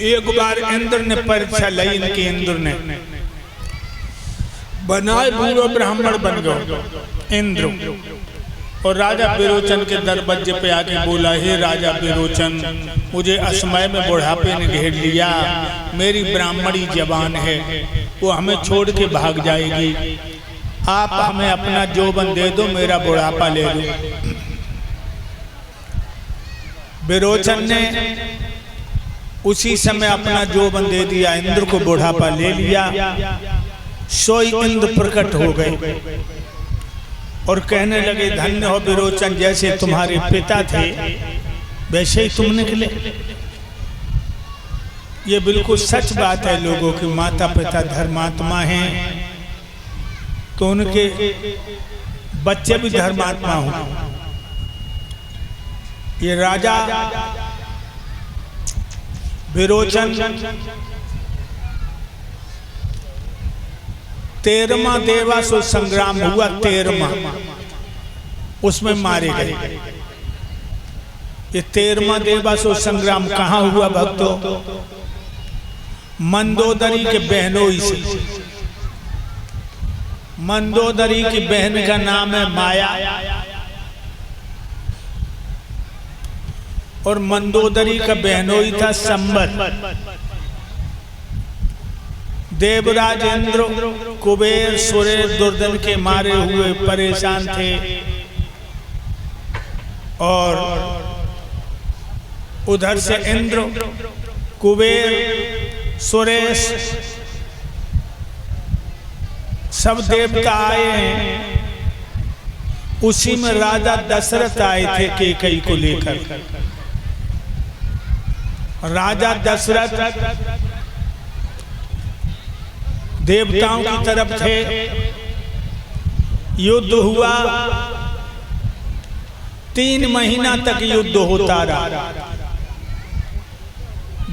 एक बार इंद्र ने परीक्षा ली इनकी, इंद्र ने बनाए बूढ़ो ब्राह्मण बन गए इंद्र। और राजा विरोचन के दरवाजे पे आके बोला, हे राजा विरोचन, मुझे असमय में बुढ़ापे ने घेर लिया, मेरी ब्राह्मणी जवान है, वो हमें छोड़ के भाग जाएगी, आप हमें अपना जोबन दे दो, मेरा बुढ़ापा ले लो। विरोचन ने उसी समय अपना जोबन दे दिया, इंद्र को बुढ़ापा ले लिया। सोई इंद्र प्रकट हो गए और कहने लगे, धन्य हो विरोचन, जैसे तुम्हारे पिता थे वैसे ही तुम निकले। ये बिल्कुल सच बात है लोगों की, माता पिता धर्मात्मा हैं तो उनके बच्चे भी धर्मात्मा हों। ये राजा विरोचन 13वां देवासुर संग्राम हुआ, 13वां, उसमें मारे गए। ये 13वां देवासुर संग्राम कहाँ हुआ भक्तों? मंदोदरी के बहनोई से। मंदोदरी की बहन का नाम है माया, और मंदोदरी का बहनोई था संबत। देवराज इंद्र, कुबेर, सुरेश, दुर्दन के मारे हुए परेशान थे, और उधर से इंद्र, कुबेर, सुरेश सब देवता आए हैं। उसी में राजा दशरथ आए थे कैकेयी को लेकर। राजा दशरथ देवताओं की तरफ थे, युद्ध हुआ, 3 महीना तक युद्ध होता रहा।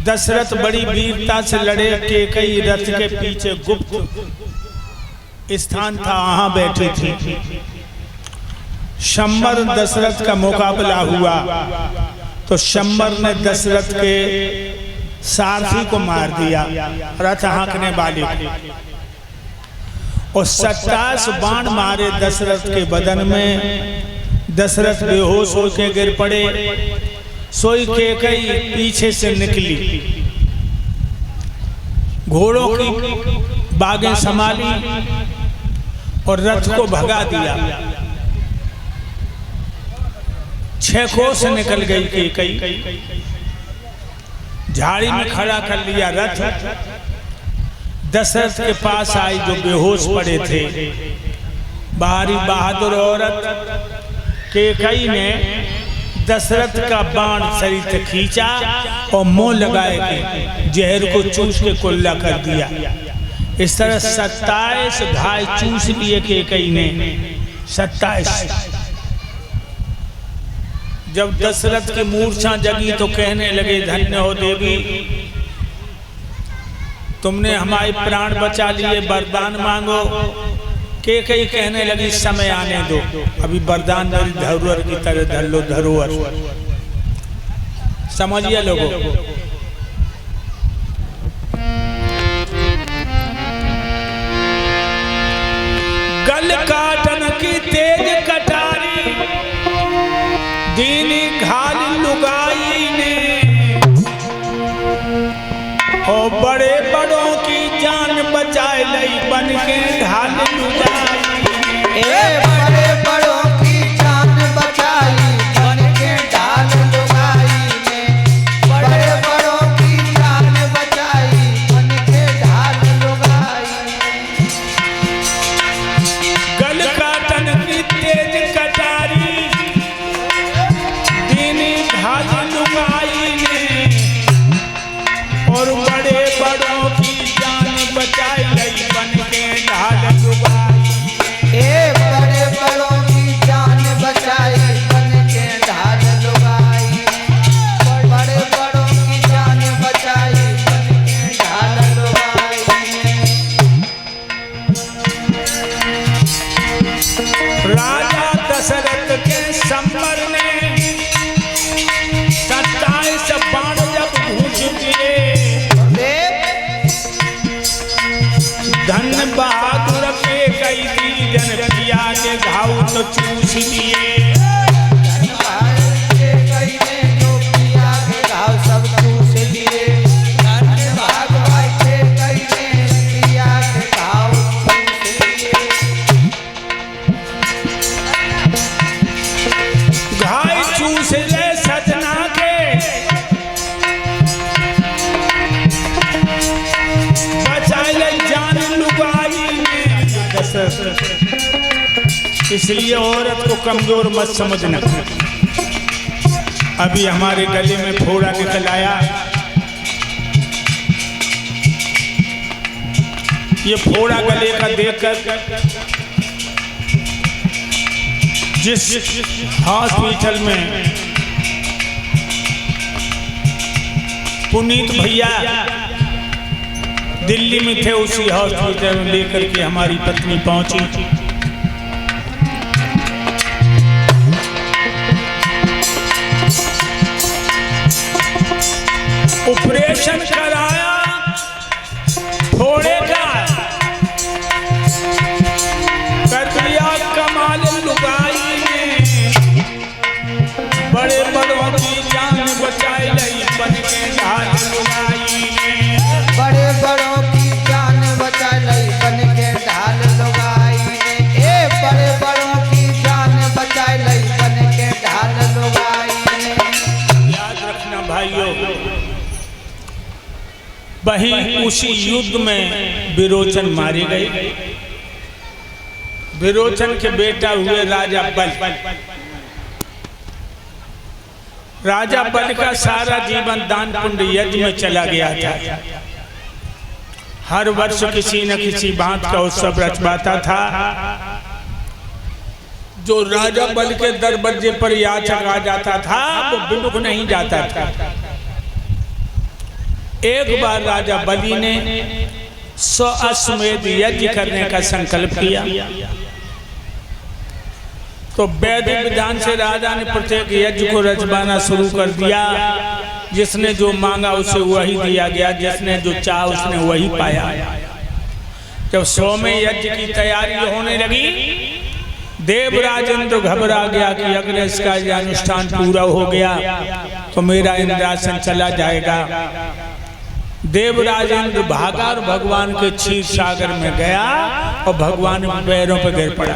दशरथ बड़ी वीरता से लड़े, कैकेयी रथ के पीछे गुप्त स्थान था, वहां बैठी थी। शंबर दशरथ का मुकाबला हुआ तो शंबर ने दशरथ के सारथी को मार दिया, रथ हाँकने वाले को, और 27 बाण मारे दशरथ के बदन में। दशरथ बेहोश होकर गिर पड़े। सोई कैकेयी पीछे से निकली, घोड़ों की बागें संभाली और रथ को भगा दिया। 6 कोस निकल गई कैकेयी, झाड़ी में खड़ा कर लिया रथ। दशरथ के पास आई जो बेहोश पड़े थे। बाहरी बहादुर औरत कैकेयी ने दशरथ का बाण शरीर से खींचा और मुंह लगाए के जहर को चूस के कुल्ला कर दिया। इस तरह 27 घाय चूस लिए कैकेयी ने, 27। जब दशरथ की मूर्छा जगी तो कहने लगे, धन्य हो देवी, तुमने हमारे प्राण बचा लिए, वरदान मांगो। कैकेयी कहने लगी, समय आने दो, अभी वरदान मेरी धरोहर की तरह धर लो, धरोहर। समझिए लोगों, गल काटन की तेज कटारी, दीनी घाल लुगाई ने, और बड़े बड़ों की जान बचाए लई, बन के ढाल लुगाई। बड़े बड़ों की जान बचाई, बन के ढाल लुगाई ने। बड़े बड़ों की जान बचाई, बन के ढाल लुगाई। गल काटन की तेज कटारी, दीनी घाल लुगाई ने, और बड़े बड़ों की जान बचाई लई, बन के ढाल लुगाई। बड़े बड़ों धन बहादुर के कई दी जन पिया के घाव तो चूस लिए। सब चूस लिए। धन भाग के कई पिया के घाव चूस लिए। घाय चूस ले सजना के बचाए ले जान लुगाई में। इसलिए औरत को कमजोर मत समझना। अभी हमारे गले में फोड़ा निकल आया। ये फोड़ा गले का देखकर जिस हॉस्पिटल में पुनीत भैया दिल्ली में थे, उसी हॉस्पिटल में लेकर के हमारी पत्नी पहुंची। ऑपरेशन कराया फोड़े का, कर दिया कमाल लुगाई ने। बड़े बड़ों की जान बचाई लई बन के ढाल लुगाई ने। बड़े बड़ों की जान बचा लई बन के ढाल लुगाई ने। ए बड़े बड़ों की जान बचा लई बन के ढाल लुगाई ने। याद रखना भाइयों, वहीं उसी युद्ध में विरोचन मारी गई। विरोचन के बेटा हुए राजा बल। राजा बल का सारा जीवन दान पुण्य यज्ञ में चला गया था। हर वर्ष किसी न किसी बात का उत्सव रचवाता था। जो राजा बल के दरवाजे पर याचक आ जाता था वो विमुख नहीं जाता था। एक बार राजा बलि ने 100 अश्वमेध यज्ञ करने का संकल्प किया, तो वैदिक विधान से राजा ने प्रत्येक यज्ञ को रचवाना शुरू कर दिया। जिसने जो मांगा उसे वही दिया गया, जिसने जो चाहा उसने वही पाया। जब 100वें यज्ञ की तैयारी होने लगी, देवराज इंद्र घबरा गया कि अगर इसका अनुष्ठान पूरा हो गया तो मेरा इंद्रासन चला जाएगा। देवराज इंद्र भागा और भगवान के क्षीर सागर में गया और भगवान के पैरों पर गिर पड़ा।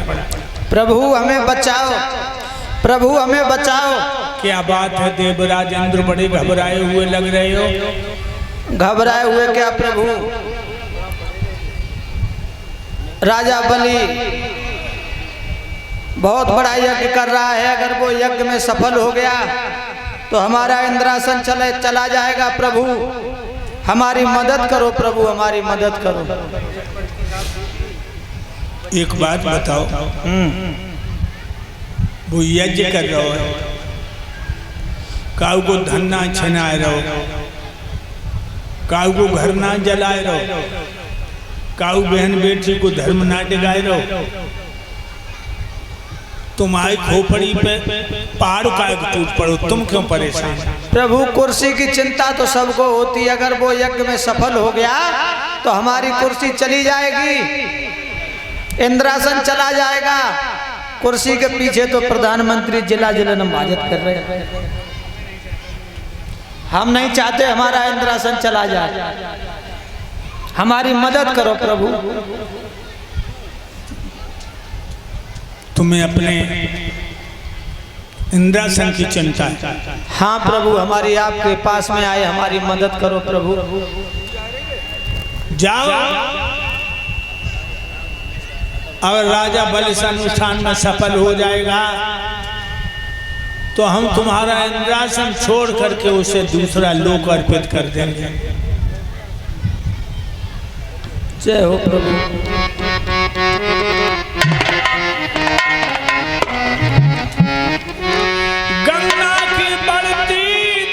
प्रभु हमें बचाओ, प्रभु हमें बचाओ। क्या बात है देवराज इंद्र, बड़े घबराए हुए लग रहे हो। घबराए हुए क्या प्रभु? राजा बलि बहुत बड़ा यज्ञ कर रहा है। अगर वो यज्ञ में सफल हो गया तो हमारा इंद्रासन चला जाएगा। प्रभु हमारी मदद करो, प्रभु हमारी मदद करो। एक बात बताओ, वो यज्ञ कर रहा है, काऊ को धन ना छनाए रहो, काऊ को घर ना जलाए रहो, काऊ बहन बेटी को धर्म ना डिगाए रहो। तुम्हारी खोपड़ी पे पहाड़ का टूट पड़ो, तुम क्यों परेशान? प्रभु कुर्सी की चिंता तो सबको होती है। अगर वो यज्ञ में सफल हो गया तो हमारी कुर्सी चली जाएगी, इंद्रासन चला जाएगा। कुर्सी के पीछे तो प्रधानमंत्री जिला जिला नमाजत कर रहे हैं। हम नहीं चाहते हमारा इंद्रासन चला जाए। हमारी मदद करो प्रभु। तुम्हें अपने इंद्रासन की चिंता है। हाँ प्रभु, हमारी आपके पास में आए, हमारी मदद करो प्रभु। जाओ, अगर राजा बलि इस अनुष्ठान में सफल हो जाएगा तो हम तुम्हारा इंद्रासन छोड़ करके उसे दूसरा लोक अर्पित कर देंगे। जय हो प्रभु। गंगा की बढ़ती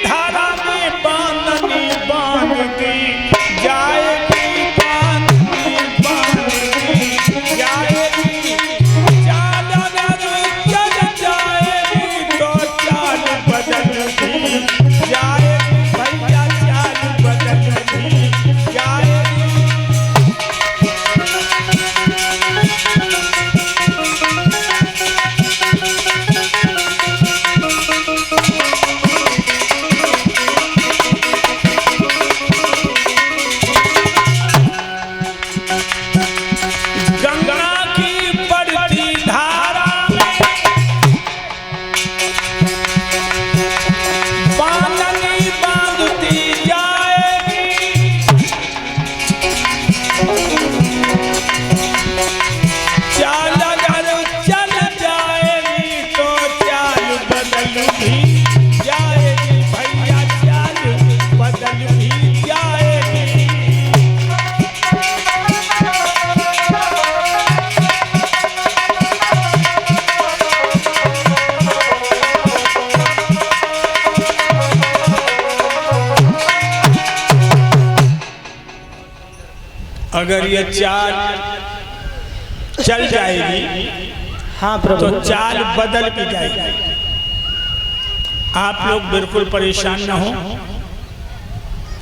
धारा में बांधनी बांधती जाएगी, बांधनी बांधती जाएगी। चाल अगर चल जाएगी तो चाल बदलती जाएगी, भैया चाल बदलती जाएगी। अगर ये चाल चल जाएगी हाँ प्रभु। तो चाल बदल भी जाएगी। आप लोग बिल्कुल परेशान न हो।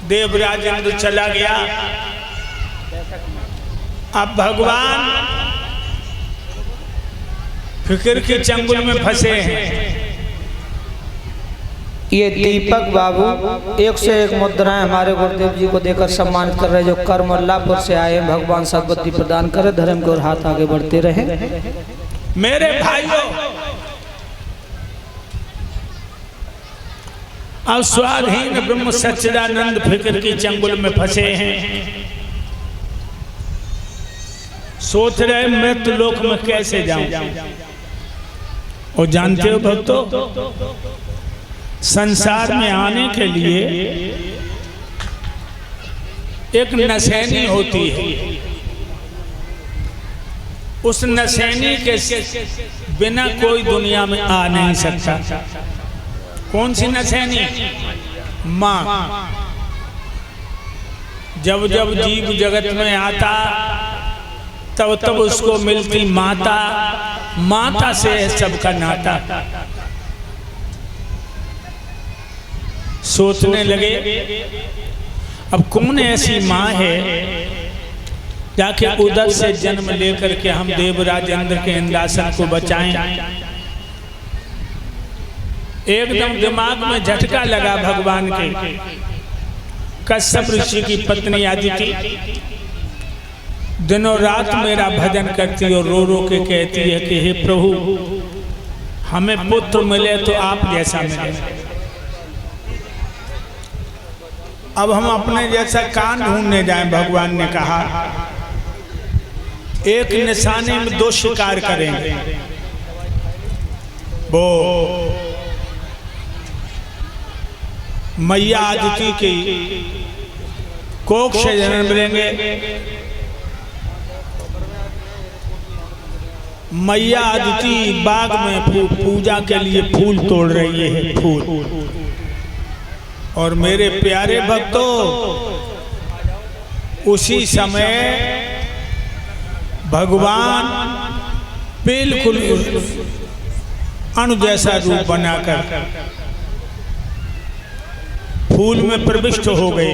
देवराज इंद्र चला गया। अब भगवान फिक्र के चंगुल में फंसे हैं। ये दीपक बाबू 101 मुद्राएं हमारे गुरुदेव जी को देकर सम्मानित कर रहे, जो करमल्लापुर से आए हैं। भगवान सद्बुद्धि प्रदान करे, धर्म की ओर हाथ आगे बढ़ते रहे। मेरे भाइयों, अब स्वाधीन ब्रह्म सच्चिदानंद फिक्र की चंगुल में फंसे हैं। सोच रहे मृत्यु लोक में कैसे जाऊं। और जानते हो भक्तों, संसार में आने के लिए एक नसैनी होती है। उस नसैनी के बिना कोई दुनिया में आ नहीं सकता। कौन सी नसैनी? माँ। जब जब जीव जगत में आता तब तब उसको मिलती माता। माता से सबका नाता। सोचने लगे अब कौन ऐसी माँ है जाके उदर से जन्म लेकर के हम देवराज इंद्र के इंद्रासन को बचाएं। एकदम दिमाग में झटका लगा भगवान के। कश्यप ऋषि की पत्नी आदिति दिनों रात मेरा भजन करती और रो रो के कहती है कि हे प्रभु, हमें पुत्र मिले तो आप जैसा मिले। अब हम अपने जैसा कान ढूंढने जाएं। भगवान ने कहा एक निशाने में 2 शिकार करेंगे। वो मैया आदिति की कोख से जन्म लेंगे। मैया आदिति बाग में पूजा के लिए फूल तोड़ रही है। फूल। और मेरे प्यारे भक्तों, उसी समय भगवान बिल्कुल अणु जैसा रूप बनाकर फूल में प्रविष्ट हो गए।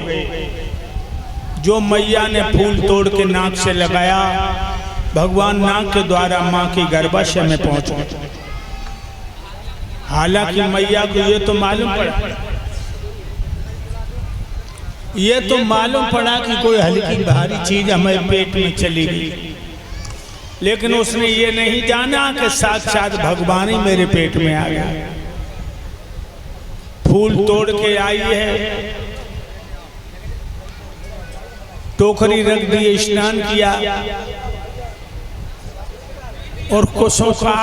जो मैया ने फूल तोड़ के नाक से लगाया, भगवान नाक के द्वारा मां के गर्भाशय में पहुंच गए। हालांकि मैया को ये तो मालूम पड़ा कि कोई हल्की भारी चीज हमारे पेट में चली गई, लेकिन उसने ये नहीं जाना कि साक्षात भगवान ही मेरे पेट में आ गया। फूल तोड़ के आई है, टोकरी रख दी, स्नान किया और कुशों का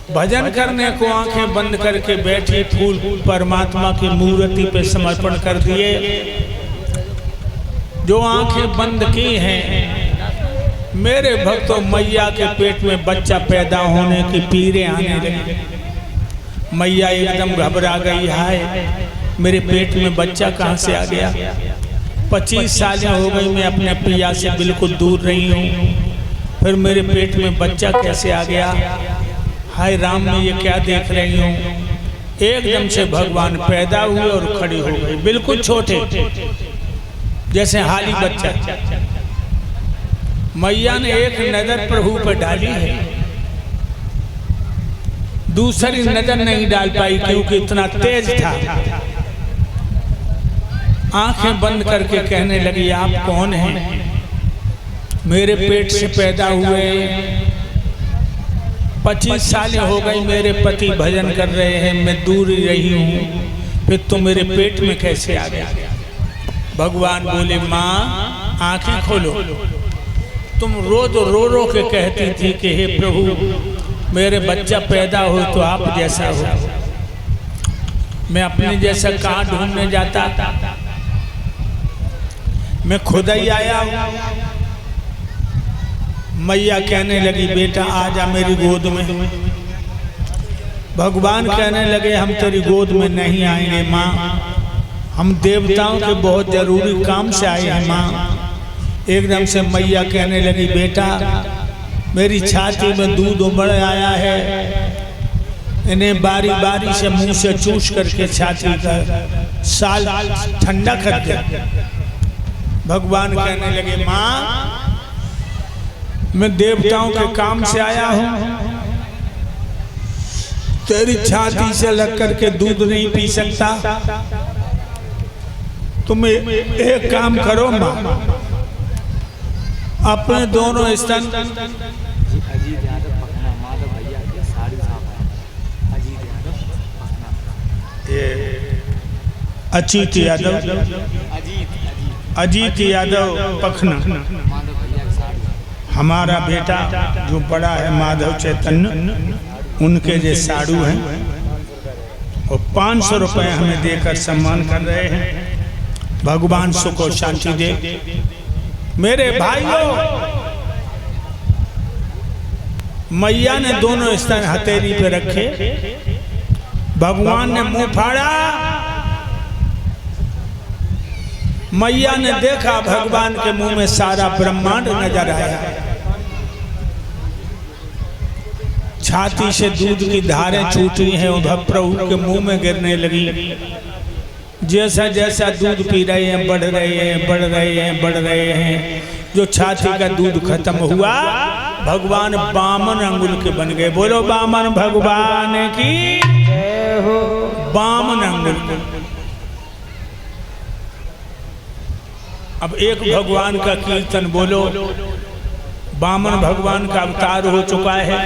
भजन करने को आंखें बंद करके बैठी। फूल परमात्मा की मूर्ति पे समर्पण कर दिए। जो आंखें बंद की हैं, मेरे भक्तों, मैया के पेट में बच्चा पैदा होने की पीरें आने लगी। मैया एकदम घबरा गई, हाय मेरे पेट में बच्चा कहाँ से आ गया। 25 सालें हो गई मैं अपने पिया से बिल्कुल दूर रही हूँ, फिर मेरे पेट में बच्चा कैसे आ गया। हाय राम, मैं ये क्या देख रही हूँ। एकदम से भगवान पैदा हुए और खड़ी हो गई, बिल्कुल छोटे जैसे हाली बच्चा। मैया ने एक नजर प्रभु पर डाली है, दूसरी नजर नहीं डाल पाई क्योंकि इतना तेज था। आंखें बंद करके कहने लगी, आप कौन हैं? मेरे पेट से पैदा हुए 25 साल हो गई, मेरे पति भजन कर रहे हैं, मैं दूर ही रही हूँ, फिर तो मेरे पेट में कैसे आ गया। भगवान बोले, माँ आंखें खोलो। तुम रोज रो रो के कहती थी कि हे प्रभु मेरे बच्चा पैदा हो तो आप जैसा हो। मैं अपने जैसा कहाँ ढूंढने जाता, मैं खुद ही आया हूँ। मैया कहने लगी, बेटा आ जा मेरी गोद में। भगवान कहने लगे हम तेरी गोद में नहीं आएंगे माँ, हम देवताओं के बहुत जरूरी काम से आए हैं माँ। एकदम से मैया कहने लगी बेटा मेरी छाती में दूध उबल आया है, इन्हें बारी बारी से मुंह से चूस करके छाती का साल ठंडा कर दे। भगवान कहने लगे माँ मैं देवताओं के काम से आया हूँ, तेरी छाती से लग करके दूध नहीं पी सकता। तुम एक काम करो माँ, अपने दोनों स्तन अजीत यादव, अजीत यादव पखना, हमारा बेटा जो बड़ा है माधव चैतन्य, उनके जो साड़ू हैं और 500 रुपए हमें देकर सम्मान कर रहे हैं। भगवान सुख और शांति दे। मेरे भाइयों, मैया ने दोनों स्तन हथेली पे रखे, भगवान ने मुंह फाड़ा, मैया ने देखा भगवान के मुंह में सारा ब्रह्मांड नजर आया। छाती से दूध की धारें छूटी हैं, उधर प्रभु के मुंह में गिरने लगी। जैसा जैसा दूध पी रहे हैं बढ़ रहे हैं, बढ़ रहे हैं, बढ़ रहे हैं। जो छाती का दूध खत्म हुआ, भगवान बामन अंगुल के बन गए। बोलो बामन भगवान की जय हो। बामन अंगुल। अब एक भगवान का कीर्तन बोलो। बामन भगवान का अवतार हो चुका है।